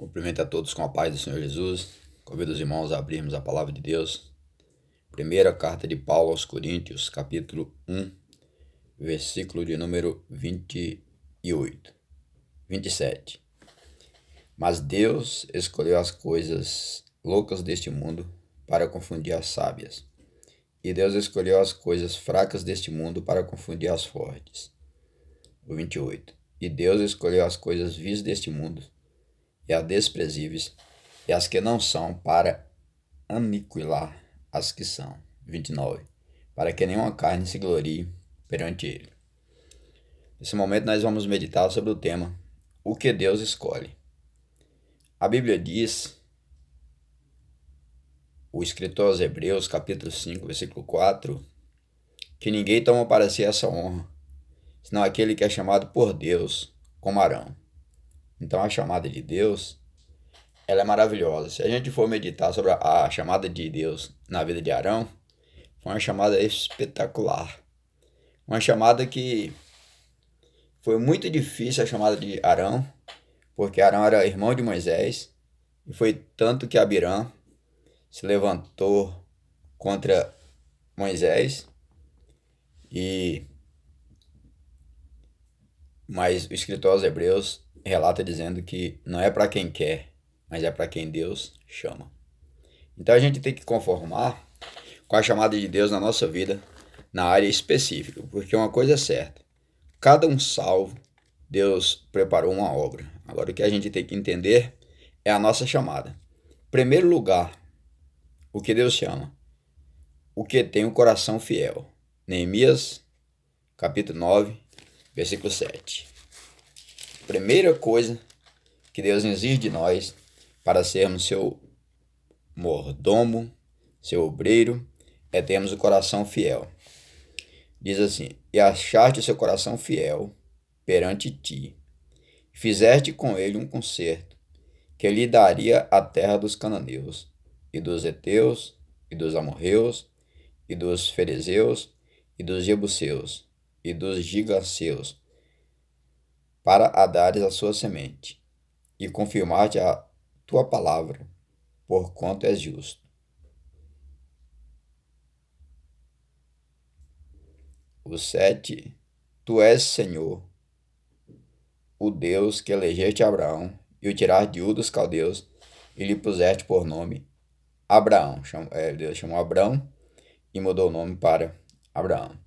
Cumprimento a todos com a paz do Senhor Jesus. Convido os irmãos a abrirmos a palavra de Deus. Primeira carta de Paulo aos Coríntios, capítulo 1, versículo de número 27. Mas Deus escolheu as coisas loucas deste mundo para confundir as sábias. E Deus escolheu as coisas fracas deste mundo para confundir as fortes. O 28. E Deus escolheu as coisas vis deste mundo e as desprezíveis, e as que não são, para aniquilar as que são. 29. Para que nenhuma carne se glorie perante ele. Nesse momento nós vamos meditar sobre o tema o que Deus escolhe. A Bíblia diz, o escritor aos Hebreus, capítulo 5, versículo 4, que ninguém toma para si essa honra, senão aquele que é chamado por Deus, como Arão. Então a chamada de Deus, ela é maravilhosa. Se a gente for meditar sobre a chamada de Deus na vida de Arão, foi uma chamada espetacular. Uma chamada que foi muito difícil, a chamada de Arão, porque Arão era irmão de Moisés, e foi tanto que Abirã se levantou contra Moisés, mas o escritor aos Hebreus relata dizendo que não é para quem quer, mas é para quem Deus chama. Então a gente tem que conformar com a chamada de Deus na nossa vida, na área específica, porque uma coisa é certa, cada um salvo, Deus preparou uma obra. Agora o que a gente tem que entender é a nossa chamada. Em primeiro lugar, o que Deus chama? O que tem um coração fiel. Neemias, capítulo 9, versículo 7. Primeira coisa que Deus exige de nós para sermos seu mordomo, seu obreiro, é termos o coração fiel. Diz assim: e achaste seu coração fiel perante ti, fizeste com ele um concerto, que lhe daria a terra dos cananeus, e dos heteus, e dos amorreus, e dos ferezeus, e dos jebuseus, e dos gigaseus, para a dares a sua semente, e confirmar-te a tua palavra, porquanto és justo. O 7. Tu és Senhor, o Deus que elegeste Abraão, e o tiraste de Ur dos caldeus, e lhe puseste por nome Abraão. Deus chamou Abraão e mudou o nome para Abraão.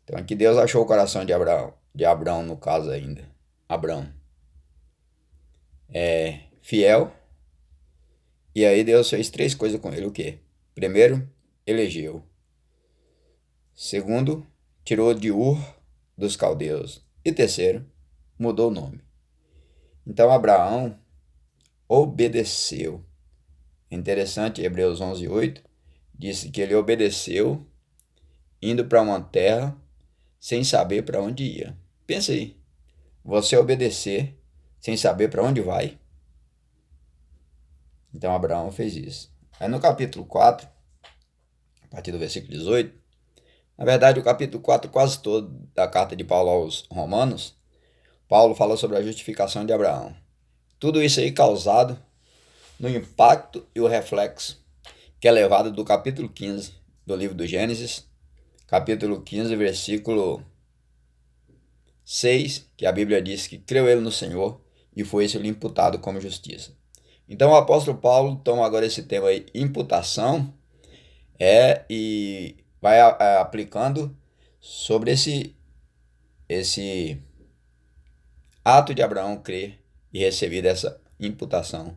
Então aqui Deus achou o coração de Abraão no caso ainda. Abraão é fiel. E aí Deus fez três coisas com ele. O quê? Primeiro, elegeu. Segundo, tirou de Ur dos caldeus. E terceiro, mudou o nome. Então Abraão obedeceu. Interessante, Hebreus 11:8 disse que ele obedeceu indo para uma terra sem saber para onde ia. Pensa aí, você obedecer sem saber para onde vai. Então Abraão fez isso. Aí no capítulo 4, a partir do versículo 18, na verdade o capítulo 4 quase todo da carta de Paulo aos Romanos, Paulo fala sobre a justificação de Abraão. Tudo isso aí causado no impacto e o reflexo que é levado do capítulo 15 do livro do Gênesis, capítulo 15, versículo 6, que a Bíblia diz que creu ele no Senhor e foi isso lhe imputado como justiça. Então o apóstolo Paulo toma agora esse tema aí, imputação, e vai aplicando sobre esse ato de Abraão crer e receber essa imputação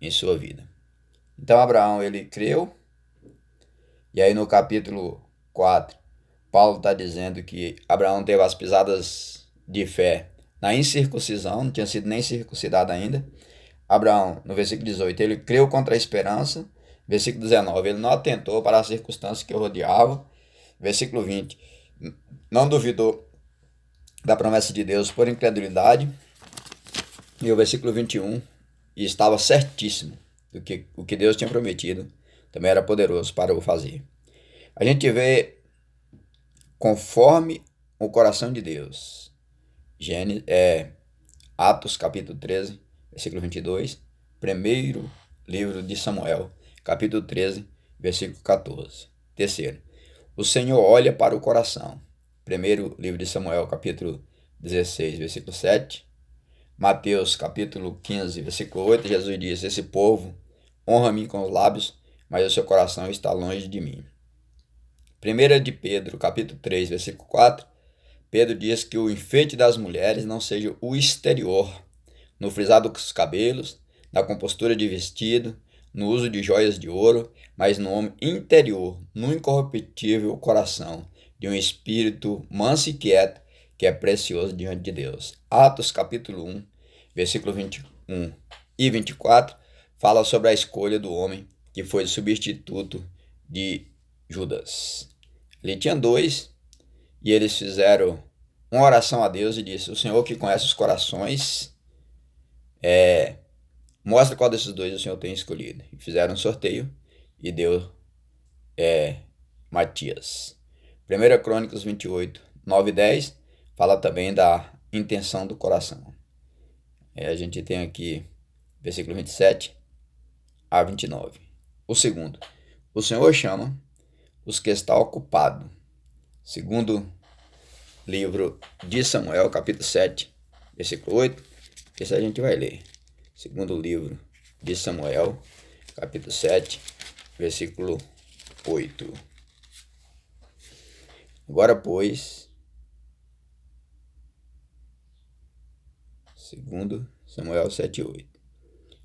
em sua vida. Então Abraão, ele creu, e aí no capítulo 4, Paulo está dizendo que Abraão teve as pisadas de fé na incircuncisão, não tinha sido nem circuncidado ainda. Abraão, no versículo 18, ele creu contra a esperança. Versículo 19, ele não atentou para as circunstâncias que o rodeavam. Versículo 20, não duvidou da promessa de Deus por incredulidade. E o versículo 21, e estava certíssimo do que o que Deus tinha prometido também era poderoso para o fazer. A gente vê conforme o coração de Deus. Atos capítulo 13, versículo 22. Primeiro livro de Samuel, capítulo 13, versículo 14. Terceiro, o Senhor olha para o coração. Primeiro livro de Samuel, capítulo 16, versículo 7. Mateus, capítulo 15, versículo 8, Jesus diz: esse povo honra-me com os lábios, mas o seu coração está longe de mim. 1 de Pedro, capítulo 3, versículo 4, Pedro diz que o enfeite das mulheres não seja o exterior, no frisado dos cabelos, na compostura de vestido, no uso de joias de ouro, mas no homem interior, no incorruptível coração, de um espírito manso e quieto, que é precioso diante de Deus. Atos capítulo 1, versículo 21 e 24, fala sobre a escolha do homem que foi substituto de Judas. Ali tinha dois, e eles fizeram uma oração a Deus e disse: o Senhor que conhece os corações, mostra qual desses dois o Senhor tem escolhido. E fizeram um sorteio e deu Matias. 1 Crônicas 28, 9 e 10 fala também da intenção do coração. A gente tem aqui versículo 27 a 29. O segundo, o Senhor chama os que estão ocupados. Segundo livro de Samuel, capítulo 7, versículo 8. Esse a gente vai ler. Segundo livro de Samuel, capítulo 7, versículo 8. Agora, pois, segundo Samuel 7, 8.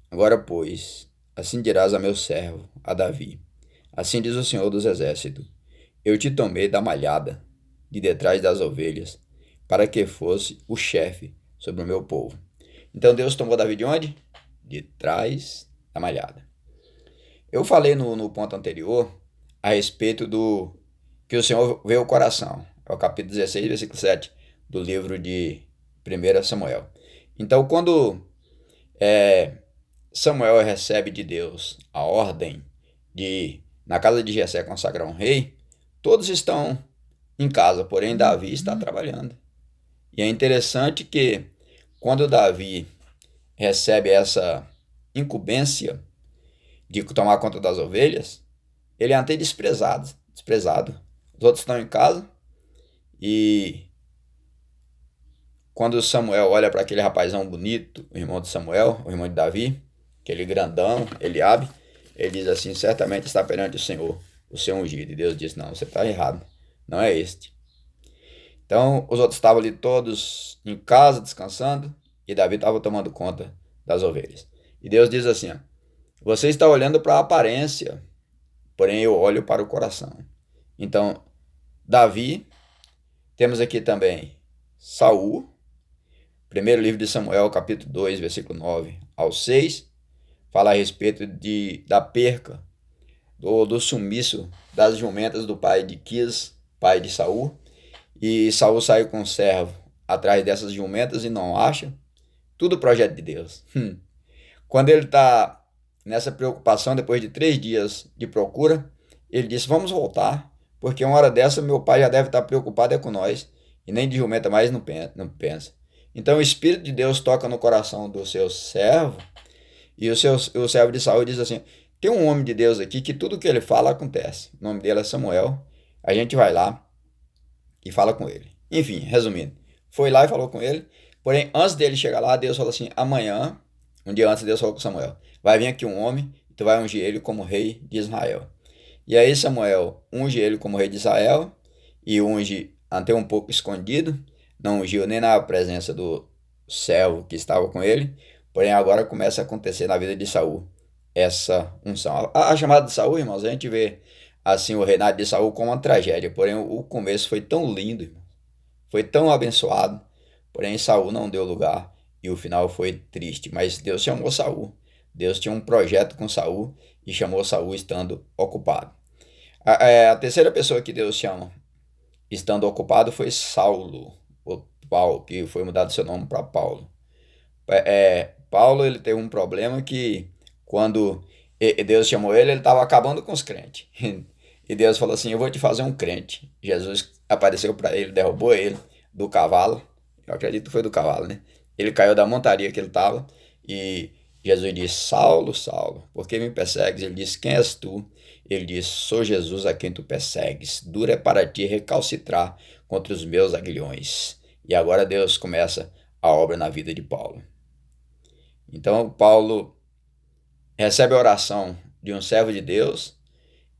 Agora, pois, assim dirás a meu servo, a Davi: assim diz o Senhor dos Exércitos: eu te tomei da malhada, de detrás das ovelhas, para que fosse o chefe sobre o meu povo. Então Deus tomou Davi de onde? De trás da malhada. Eu falei no ponto anterior a respeito do que o Senhor vê o coração. É o capítulo 16, versículo 7 do livro de 1 Samuel. Então, quando Samuel recebe de Deus a ordem de, na casa de Jessé, consagrar um rei, todos estão em casa, porém Davi está trabalhando. E é interessante que quando Davi recebe essa incumbência de tomar conta das ovelhas, ele é até desprezado. Os outros estão em casa e quando Samuel olha para aquele rapazão bonito, o irmão de Samuel, o irmão de Davi, aquele grandão, Eliabe, ele diz assim: certamente está perante o Senhor, o seu ungido. E Deus diz: não, você está errado, não é este. Então os outros estavam ali todos em casa descansando e Davi estava tomando conta das ovelhas. E Deus diz assim: ó, você está olhando para a aparência, porém eu olho para o coração. Então Davi, temos aqui também Saul. Primeiro livro de Samuel, capítulo 2, versículo 9 ao 6, fala a respeito da perca, do sumiço das jumentas do pai de Quis, pai de Saul. E Saul saiu com o servo atrás dessas jumentas e não acha. Tudo projeto de Deus. Quando ele está nessa preocupação, depois de 3 dias de procura, ele disse: vamos voltar, porque uma hora dessa meu pai já deve estar preocupado com nós, e nem de jumenta mais não pensa. Então o Espírito de Deus toca no coração do seu servo, e o servo de Saul diz assim: tem um homem de Deus aqui que tudo que ele fala acontece. O nome dele é Samuel. A gente vai lá e fala com ele. Enfim, resumindo, foi lá e falou com ele. Porém, antes dele chegar lá, Deus falou assim: amanhã, um dia antes, Deus falou com Samuel: vai vir aqui um homem e tu vai ungir ele como rei de Israel. E aí Samuel unge ele como rei de Israel, e unge até um pouco escondido, não ungiu nem na presença do servo que estava com ele. Porém agora começa a acontecer na vida de Saul essa unção. A chamada de Saul, irmãos, a gente vê assim o reinado de Saul como uma tragédia. Porém o começo foi tão lindo, irmãos, foi tão abençoado. Porém Saul não deu lugar e o final foi triste. Mas Deus chamou Saul. Deus tinha um projeto com Saul e chamou Saul estando ocupado. A terceira pessoa que Deus chama estando ocupado foi Saulo, o Paulo, que foi mudado seu nome para Paulo. Paulo, ele teve um problema que quando Deus chamou ele estava acabando com os crentes. E Deus falou assim: eu vou te fazer um crente. Jesus apareceu para ele, derrubou ele do cavalo. Eu acredito que foi do cavalo, né? Ele caiu da montaria que ele estava e Jesus disse, Saulo, Saulo, por que me persegues? Ele disse, quem és tu? Ele disse, sou Jesus a quem tu persegues. Duro é para ti recalcitrar contra os meus aguilhões. E agora Deus começa a obra na vida de Paulo. Então Paulo recebe a oração de um servo de Deus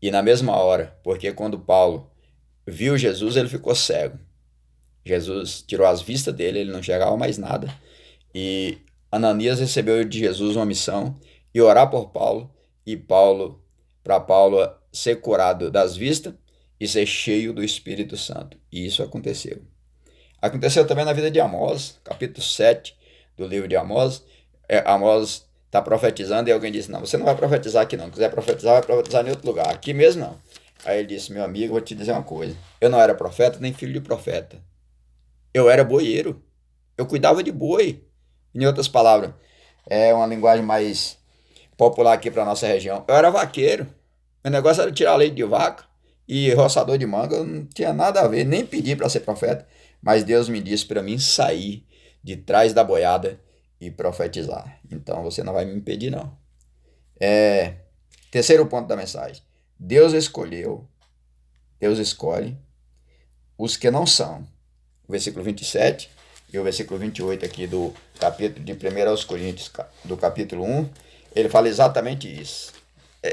e na mesma hora, porque quando Paulo viu Jesus, ele ficou cego. Jesus tirou as vistas dele, ele não enxergava mais nada. E Ananias recebeu de Jesus uma missão e orar por Paulo, e para Paulo ser curado das vistas e ser cheio do Espírito Santo. E isso aconteceu. Aconteceu também na vida de Amós, capítulo 7 do livro de Amós. Amós está profetizando e alguém disse, não, você não vai profetizar aqui não, se quiser profetizar, vai profetizar em outro lugar, aqui mesmo não. Aí ele disse, meu amigo, vou te dizer uma coisa, eu não era profeta nem filho de profeta, eu era boieiro, eu cuidava de boi. Em outras palavras, é uma linguagem mais popular aqui para nossa região. Eu era vaqueiro. Meu negócio era tirar leite de vaca e roçador de manga. Eu não tinha nada a ver, nem pedi para ser profeta. Mas Deus me disse para mim sair de trás da boiada e profetizar. Então você não vai me impedir, não. Terceiro ponto da mensagem. Deus escolhe os que não são. O versículo 27 e o versículo 28 aqui do capítulo de 1 aos Coríntios, do capítulo 1, ele fala exatamente isso.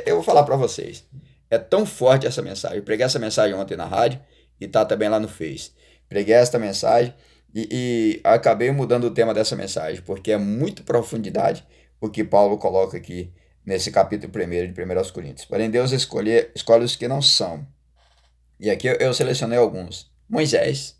Eu vou falar para vocês. É tão forte essa mensagem. Eu preguei essa mensagem ontem na rádio e tá também lá no Face. Preguei esta mensagem e acabei mudando o tema dessa mensagem, porque é muito profundidade o que Paulo coloca aqui nesse capítulo 1 de 1 aos Coríntios. Porém, Deus escolhe os que não são. E aqui eu selecionei alguns. Moisés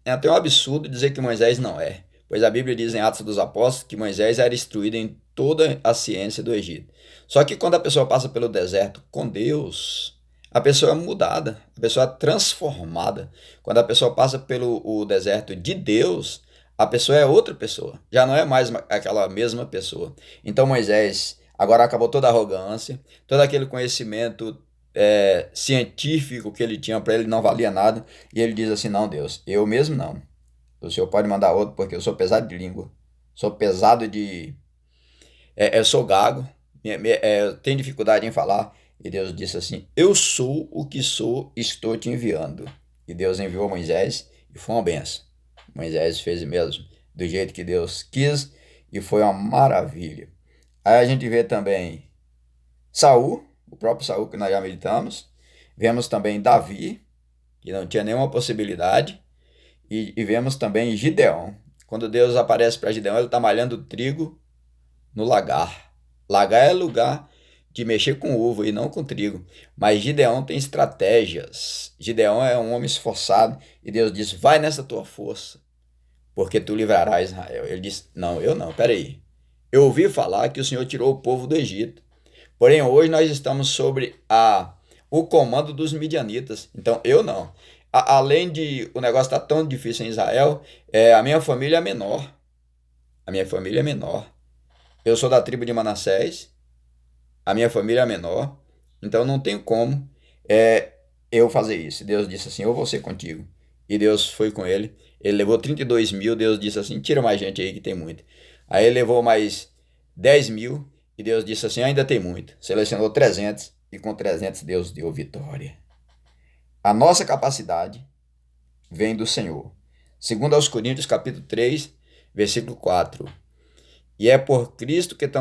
é até um absurdo dizer que Moisés não é, pois a Bíblia diz em Atos dos Apóstolos que Moisés era instruído em toda a ciência do Egito. Só que quando a pessoa passa pelo deserto com Deus, a pessoa é mudada, a pessoa é transformada. Quando a pessoa passa pelo deserto de Deus, a pessoa é outra pessoa, já não é mais aquela mesma pessoa. Então Moisés agora acabou toda a arrogância, todo aquele conhecimento científico que ele tinha, para ele não valia nada, e ele diz assim, não, Deus, eu mesmo não, o Senhor pode mandar outro, porque eu sou pesado de língua, sou pesado eu sou gago, eu tenho dificuldade em falar, e Deus disse assim, eu sou o que sou, estou te enviando. E Deus enviou Moisés, e foi uma benção. Moisés fez mesmo do jeito que Deus quis, e foi uma maravilha. Aí a gente vê também Saul, o próprio Saul que nós já meditamos. Vemos também Davi, que não tinha nenhuma possibilidade. E vemos também Gideão. Quando Deus aparece para Gideão, ele está malhando trigo no lagar. Lagar é lugar de mexer com uva e não com trigo. Mas Gideão tem estratégias. Gideão é um homem esforçado. E Deus diz, vai nessa tua força, porque tu livrarás Israel. Ele disse, não, eu não, peraí. Eu ouvi falar que o Senhor tirou o povo do Egito. Porém, hoje nós estamos sobre o comando dos midianitas. Então, eu não. Além de o negócio estar tão difícil em Israel, a minha família é menor. A minha família é menor. Eu sou da tribo de Manassés. A minha família é menor. Então, não tem como eu fazer isso. Deus disse assim, eu vou ser contigo. E Deus foi com ele. Ele levou 32 mil. Deus disse assim, tira mais gente aí que tem muito. Aí ele levou mais 10 mil. E Deus disse assim, ainda tem muito. Selecionou 300 e com 300 Deus deu vitória. A nossa capacidade vem do Senhor. Segundo aos Coríntios, capítulo 3, versículo 4. E é por Cristo que estamos